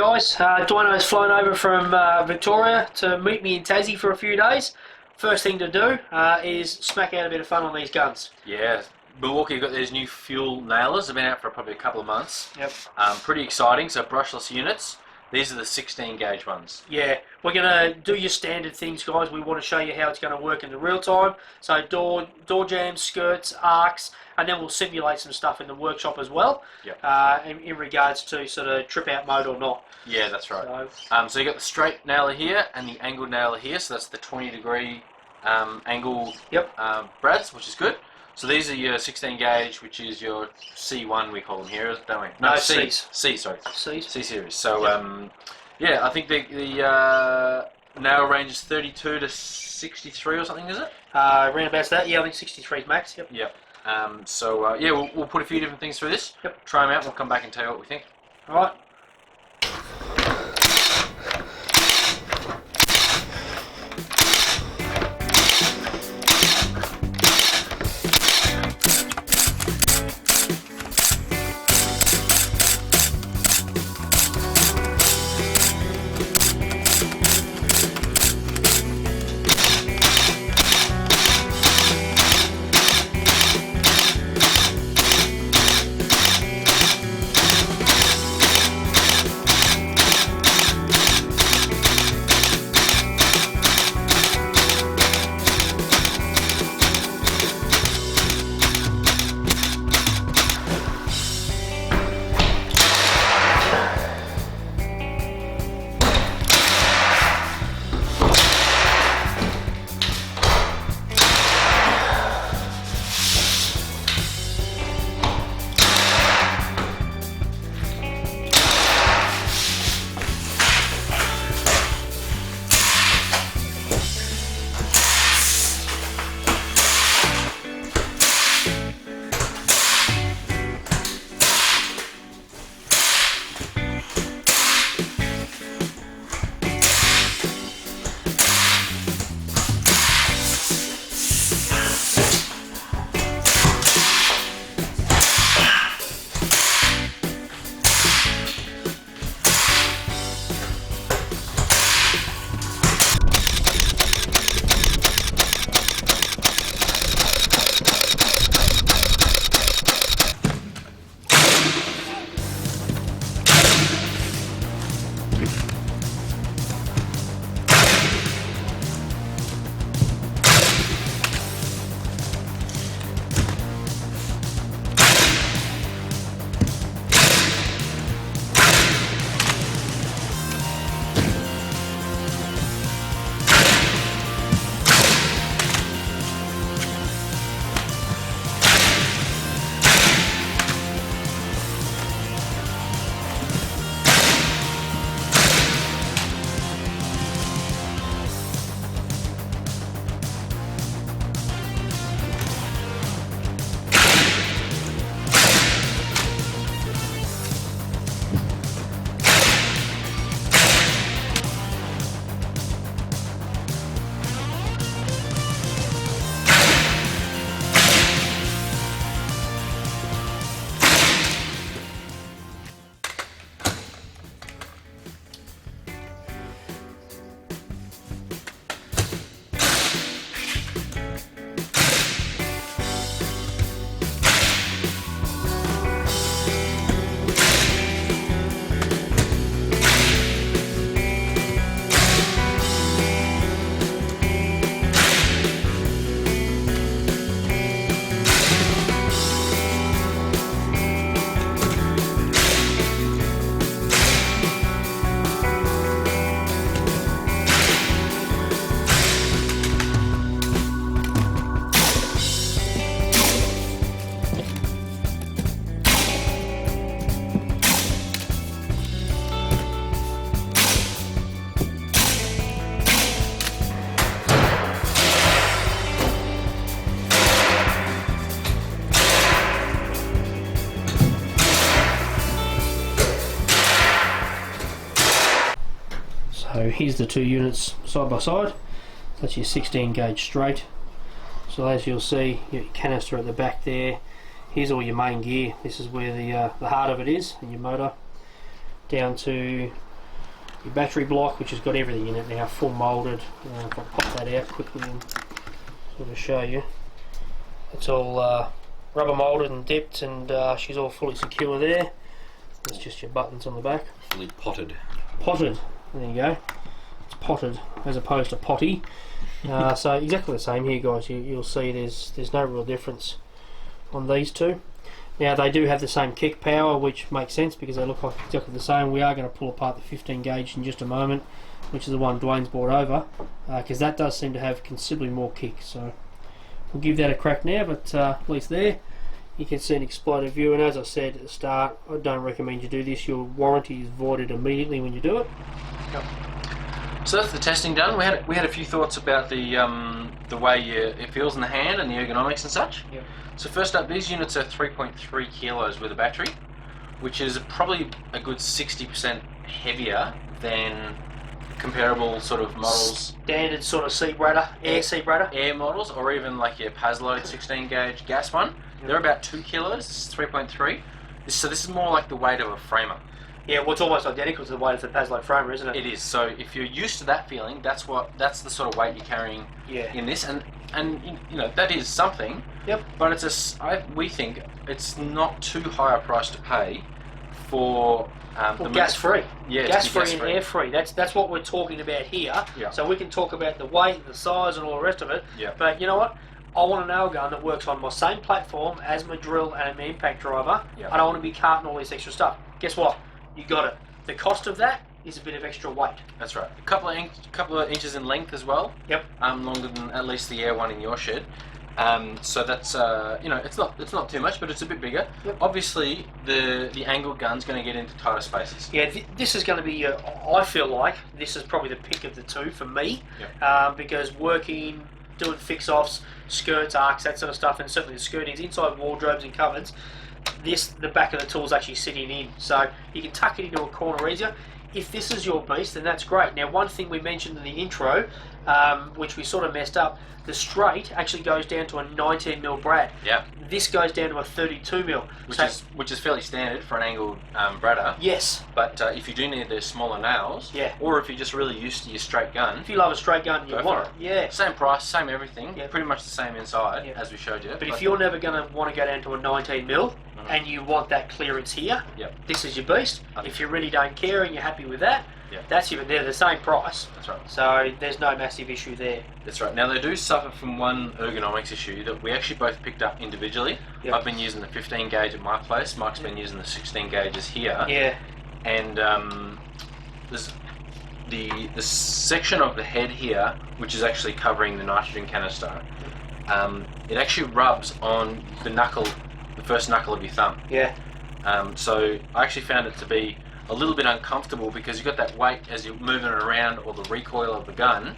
guys, Dwayno's flown over from Victoria to meet me in Tassie for a few days. First thing to do is smack out a bit of fun on these guns. Yeah, Milwaukee got these new fuel nailers. They've been out for probably a couple of months. Yep. Pretty exciting, so brushless units. These are the 16 gauge ones. Yeah, we're going to do your standard things, guys. We want to show you how it's going to work in the real time. So door jams, skirts, arcs, and then we'll simulate some stuff in the workshop as well. Yep. In regards to sort of trip out mode or not. Yeah, that's right. So you got the straight nailer here and the angled nailer here. So that's the 20-degree angle brads, which is good. So these are your 16 gauge, which is your C1 we call them here, don't we? No, C's. C series. So yeah, I think the nail range is 32 to 63 or something, is it? Around about that. Yeah, I think 63 is max. Yep. Yep. So yeah, we'll put a few different things through this. Yep. Try them out. We'll come back and tell you what we think. All right. So here's the two units side by side. That's your 16 gauge straight. So as you'll see, your canister at the back there. Here's all your main gear. This is where the heart of it is, and your motor. Down to your battery block, which has got everything in it now, full moulded. If I pop that out quickly and sort of show you, it's all rubber moulded and dipped, and she's all fully secure there. That's just your buttons on the back. Fully potted. Potted. There you go. It's potted as opposed to potty. So exactly the same here, guys. You'll see there's no real difference on these two. Now they do have the same kick power, which makes sense because they look like exactly the same. We are going to pull apart the 15 gauge in just a moment, which is the one Dwayne's brought over, because that does seem to have considerably more kick. So we'll give that a crack now, but at least there you can see an exploded view. And as I said at the start, I don't recommend you do this. Your warranty is voided immediately when you do it. Yep. So that's the testing done. We had a few thoughts about the way it feels in the hand and the ergonomics and such. Yep. So first up, these units are 3.3 kilos with a battery, which is probably a good 60% heavier than comparable sort of models. Standard sort of seat-brader, air models, or even like your Pazload 16 gauge gas one. Yep. They're about 2 kilos. This is 3.3. So this is more like the weight of a framer. Yeah, well, it's almost identical to the weight of the Pazload framer, isn't it? It is. So if you're used to that feeling, that's the sort of weight you're carrying in this, and you know that is something. Yep. But we think it's not too high a price to pay for gas free. Yeah, gas free and air free. That's what we're talking about here. Yeah. So we can talk about the weight, the size, and all the rest of it. Yeah. But you know what? I want a nail gun that works on my same platform as my drill and my impact driver. Yeah. I don't want to be carting all this extra stuff. Guess what? You got it. The cost of that is a bit of extra weight. That's right. A couple of inches in length as well. Yep. Longer than at least the air one in your shed. So that's you know, it's not too much, but it's a bit bigger. Yep. Obviously, the angled gun's going to get into tighter spaces. Yeah, this is going to be. I feel like this is probably the pick of the two for me. Yep. Because working, doing fix-offs, skirts, arcs, that sort of stuff, and certainly the skirtings inside wardrobes and cupboards. The back of the tool is actually sitting in, so you can tuck it into a corner easier. If this is your beast, then that's great. Now, one thing we mentioned in the intro, which we sort of messed up, the straight actually goes down to a 19mm brad. Yeah. This goes down to a 32mm. Which is fairly standard for an angled bradder. Yes. But if you do need the smaller nails, or if you're just really used to your straight gun, if you love a straight gun, you want it. Yeah. Same price, same everything, pretty much the same inside as we showed you. But if you're never going to want to go down to a 19mm and you want that clearance here, this is your beast. If you really don't care and you're happy with that, they're the same price. That's right. So there's no massive issue there. That's right. Now they do suffer from one ergonomics issue that we actually both picked up individually. Yep. I've been using the 15 gauge at my place. Mike's been using the 16 gauges here. Yeah. And there's the section of the head here, which is actually covering the nitrogen canister. It actually rubs on the first knuckle of your thumb. Yeah. So I actually found it to be a little bit uncomfortable because you've got that weight as you're moving it around, or the recoil of the gun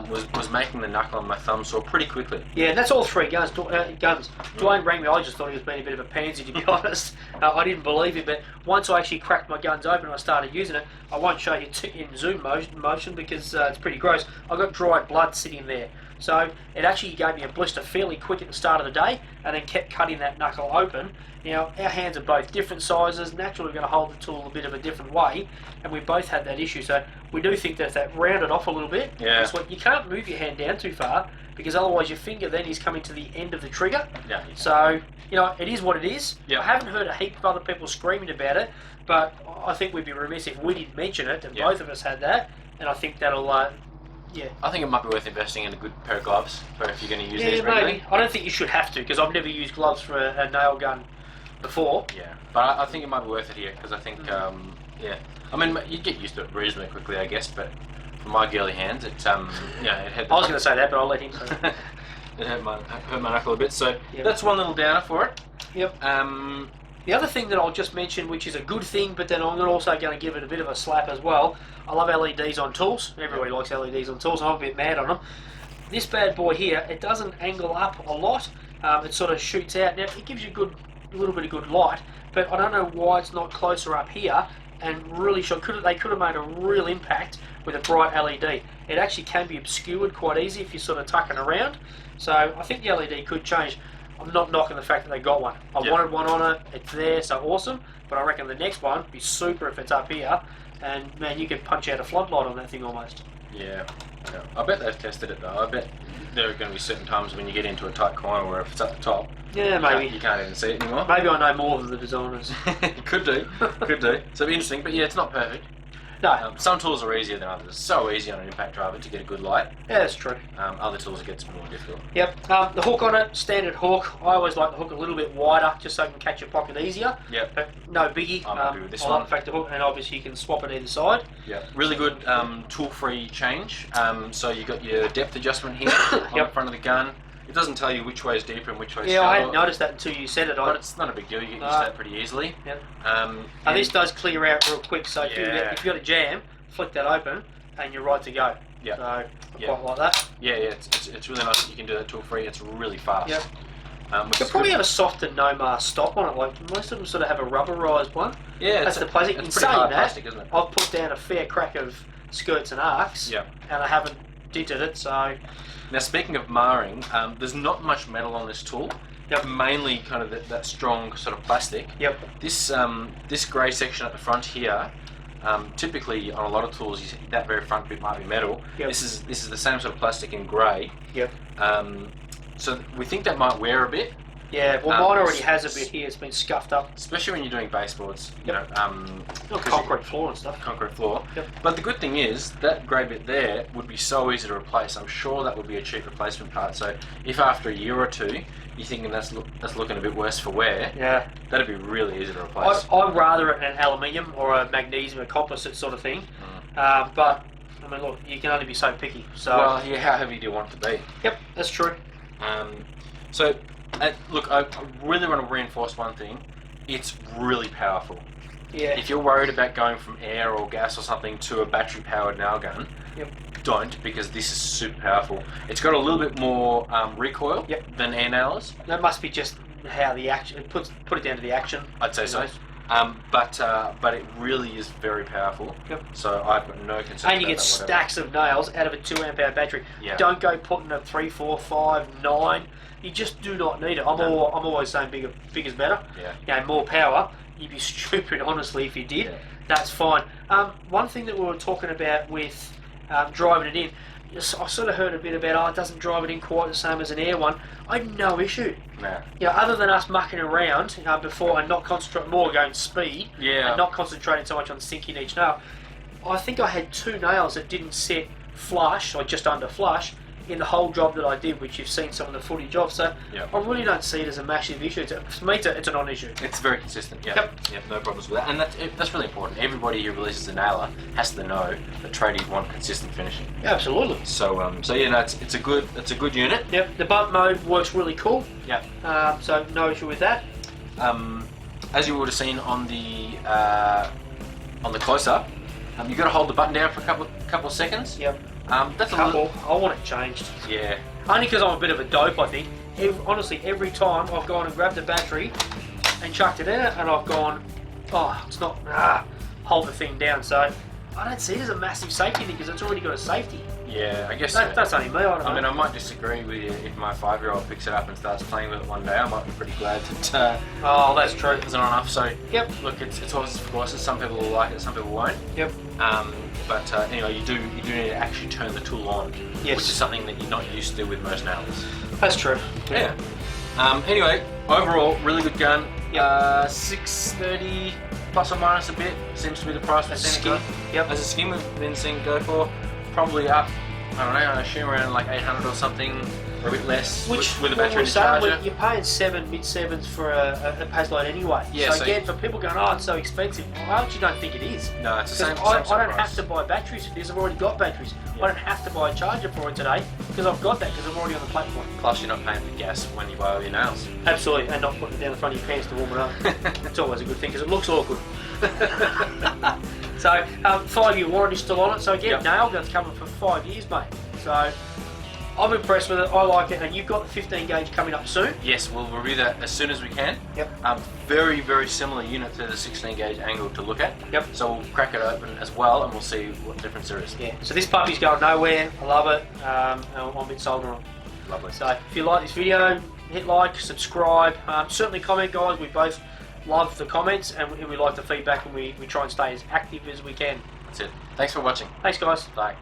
was making the knuckle on my thumb sore pretty quickly. Yeah, and that's all three guns. Dwayne rang me. I just thought he was being a bit of a pansy, to be honest. I didn't believe it, but once I actually cracked my guns open and I started using it, I won't show you in zoom motion because it's pretty gross. I got dried blood sitting there. So it actually gave me a blister fairly quick at the start of the day, and then kept cutting that knuckle open. Now, our hands are both different sizes, naturally we're going to hold the tool a bit of a different way, and we both had that issue. So we do think that rounded off a little bit. Yeah. You can't move your hand down too far, because otherwise your finger then is coming to the end of the trigger. Yeah. So, you know, it is what it is. Yeah. I haven't heard a heap of other people screaming about it, but I think we'd be remiss if we didn't mention it, and both of us had that, and I think that'll... yeah. I think it might be worth investing in a good pair of gloves for if you're going to use these regularly. Maybe. I don't think you should have to, because I've never used gloves for a nail gun before. Yeah, but I think it might be worth it here, because I think, yeah. I mean, you get used to it reasonably quickly, I guess, but for my girly hands, it had... I was going to say that, but I'll let him say it. It hurt my knuckle a bit, so that's one little downer for it. Yep. The other thing that I'll just mention, which is a good thing, but then I'm also going to give it a bit of a slap as well. I love LEDs on tools. Everybody likes LEDs on tools. I'm a bit mad on them. This bad boy here, it doesn't angle up a lot. It sort of shoots out. Now, it gives you a little bit of good light, but I don't know why it's not closer up here. And really, they could have made a real impact with a bright LED. It actually can be obscured quite easy if you're sort of tucking around. So I think the LED could change. I'm not knocking the fact that they got one. I wanted one on it, it's there, so awesome, but I reckon the next one would be super if it's up here, and man, you could punch out a floodlight on that thing almost. Yeah. I bet they've tested it though. I bet there are going to be certain times when you get into a tight corner where if it's at the top, yeah, maybe you can't even see it anymore. Maybe I know more than the designers. Could do. So it'd be interesting, but yeah, it's not perfect. No. Some tools are easier than others. It's so easy on an impact driver to get a good light. Yeah, that's true. Other tools it gets more difficult. Yep. The hook on it, standard hook. I always like the hook a little bit wider, just so I can catch your pocket easier. Yep. But no biggie. I'm happy with this I one. like the fact the hook, and obviously you can swap it either side. Yeah. Really good tool-free change. So you got your depth adjustment here on the front of the gun. It doesn't tell you which way is deeper and which way is shallow. Yeah, I hadn't noticed that until you said it. But it's not a big deal. You get used to that pretty easily. Yep. And this does clear out real quick, so if you've got a jam, flick that open and you're right to go. Yeah. So I quite like that. Yeah, it's really nice that you can do that tool free. It's really fast. Yep. You could probably have a softer no-mar stop on it. Like most of them sort of have a rubberised one. Yeah, that's the plastic. It's pretty hard plastic, isn't it? I've put down a fair crack of skirts and arcs. Yeah. And I haven't dented it, so. Now speaking of marring, there's not much metal on this tool. Yep. Mainly kind of that strong sort of plastic. Yep. This grey section at the front here. Typically, on a lot of tools, that very front bit might be metal. Yep. This is the same sort of plastic in grey. Yep. So we think that might wear a bit. Yeah, well, mine already has a bit here. It's been scuffed up. Especially when you're doing baseboards, you know, concrete floor and stuff. Concrete floor. Yep. But the good thing is that grey bit there would be so easy to replace. I'm sure that would be a cheap replacement part. So if after a year or two you're thinking that's looking a bit worse for wear, yeah, that'd be really easy to replace. I'd rather an aluminium or a magnesium, a composite sort of thing. But I mean, look, you can only be so picky. So well, yeah, how heavy do you want it to be? Yep, that's true. Look, I really want to reinforce one thing. It's really powerful. Yeah. If you're worried about going from air or gas or something to a battery-powered nail gun, don't, because this is super powerful. It's got a little bit more recoil than air nailers. That must be just how the action. Put it down to the action. I'd say so. But it really is very powerful. Yep. So I've got no concern. And you get stacks of nails out of a 2 amp hour battery. Yeah. Don't go putting a 3, 4, 5, 9. You just do not need it. I'm always saying bigger is better. Yeah. You know, more power. You'd be stupid, honestly, if you did. Yeah. That's fine. One thing that we were talking about with driving it in, I sort of heard a bit about, it doesn't drive it in quite the same as an air one. I have no issue. Nah. You know, other than us mucking around before and not concentrate more going speed and not concentrating so much on sinking each nail, I think I had 2 nails that didn't set flush or just under flush in the whole job that I did, which you've seen some of the footage of. So I really don't see it as a massive issue. For me, it's a non-issue. It's very consistent. Yeah. Yep. No problems with that, and that's really important. Everybody who releases a nailer has to know that tradies want consistent finishing. Yeah, absolutely. So yeah, no, it's a good unit. Yep. The bump mode works really cool. Yeah. So no issue with that. As you would have seen on the close up, you got to hold the button down for a couple of seconds. Yep. That's a couple. I want it changed. Yeah. Only because I'm a bit of a dope, I think. Honestly, every time I've gone and grabbed the battery and chucked it in it, and I've gone, oh, it's not, hold the thing down. So I don't see it as a massive safety thing because it's already got a safety. Yeah, I guess that's only me. I mean, I might disagree with you. If my 5-year-old picks it up and starts playing with it one day, I might be pretty glad that. Oh, that's true. It's not enough. So yep. Look, it's horses for courses. Some people will like it, some people won't. Yep. But anyway, you do need to actually turn the tool on, yes, which is something that you're not used to do with most nails. That's true. Yeah. Anyway, overall, really good gun. Yep. 630 plus or minus a bit seems to be the price we've seen it go. Yep. As a skin we've been seeing go for, probably up. I don't know. I assume around like 800 or something, or a bit less. Which with a battery and a charger. You're paying mid-sevens for a pace light anyway. Yeah, so again, for people going, oh, it's so expensive. I actually don't think it is. No, it's the same. I don't have to buy batteries for this. I've already got batteries. Yep. I don't have to buy a charger for it today because I've got that because I'm already on the platform. Plus, you're not paying for gas when you buy all your nails. Absolutely, and not putting it down the front of your pants to warm it up. It's always a good thing because it looks awkward. So, 5-year warranty still on it. So again, nail guns coming for 5 years, mate. So, I'm impressed with it. I like it, and you've got the 15 gauge coming up soon. Yes, we'll review that as soon as we can. Yep. Very, very similar unit to the 16 gauge angle to look at. Yep. So we'll crack it open as well, and we'll see what difference there is. Yeah. So this puppy's going nowhere. I love it. I'm a bit sold on it. Lovely. So if you like this video, hit like, subscribe, certainly comment, guys. We both love the comments and we like the feedback, and we try and stay as active as we can. That's it. Thanks for watching. Thanks, guys. Bye.